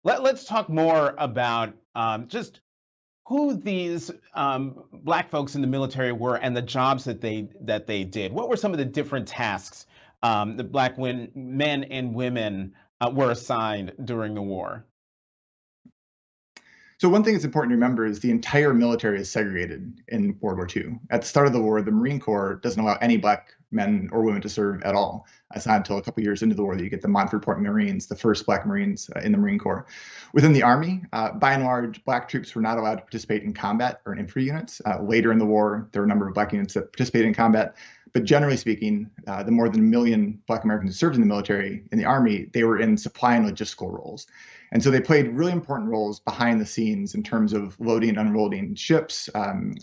Let's talk more about just who these black folks in the military were and the jobs that they did. What were some of the different tasks that men and women were assigned during the war? So one thing that's important to remember is the entire military is segregated in World War II. At the start of the war, the Marine Corps doesn't allow any black men or women to serve at all. It's not until a couple years into the war that you get the Montford Point Marines, the first black Marines in the Marine Corps. Within the Army, by and large, black troops were not allowed to participate in combat or in infantry units. Later in the war, there were a number of black units that participated in combat. But generally speaking, the more than 1 million black Americans who served in the military, in the Army, they were in supply and logistical roles. And so they played really important roles behind the scenes in terms of loading and unloading ships,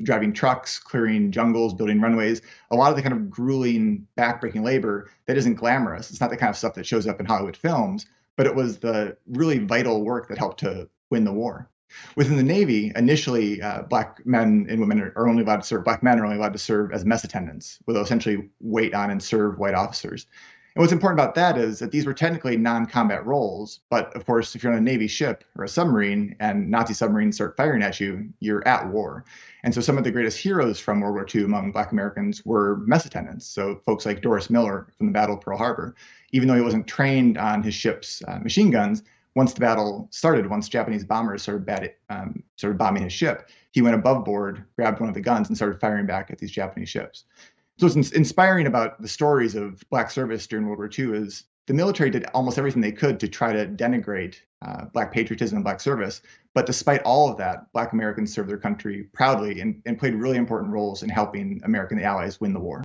driving trucks, clearing jungles, building runways, a lot of the kind of grueling, backbreaking labor that isn't glamorous. It's not the kind of stuff that shows up in Hollywood films, but it was the really vital work that helped to win the war. Within the Navy, initially, black men and women are only allowed to serve, black men are only allowed to serve as mess attendants, where they'll essentially wait on and serve white officers. And what's important about that is that these were technically non-combat roles, but of course, if you're on a Navy ship or a submarine and Nazi submarines start firing at you, you're at war. And so some of the greatest heroes from World War II among Black Americans were mess attendants. So folks like Doris Miller from the Battle of Pearl Harbor, even though he wasn't trained on his ship's machine guns, once the battle started, once Japanese bombers started bombing his ship, he went above board, grabbed one of the guns, and started firing back at these Japanese ships. So what's inspiring about the stories of black service during World War II is the military did almost everything they could to try to denigrate black patriotism and black service. But despite all of that, black Americans served their country proudly and played really important roles in helping American allies win the war.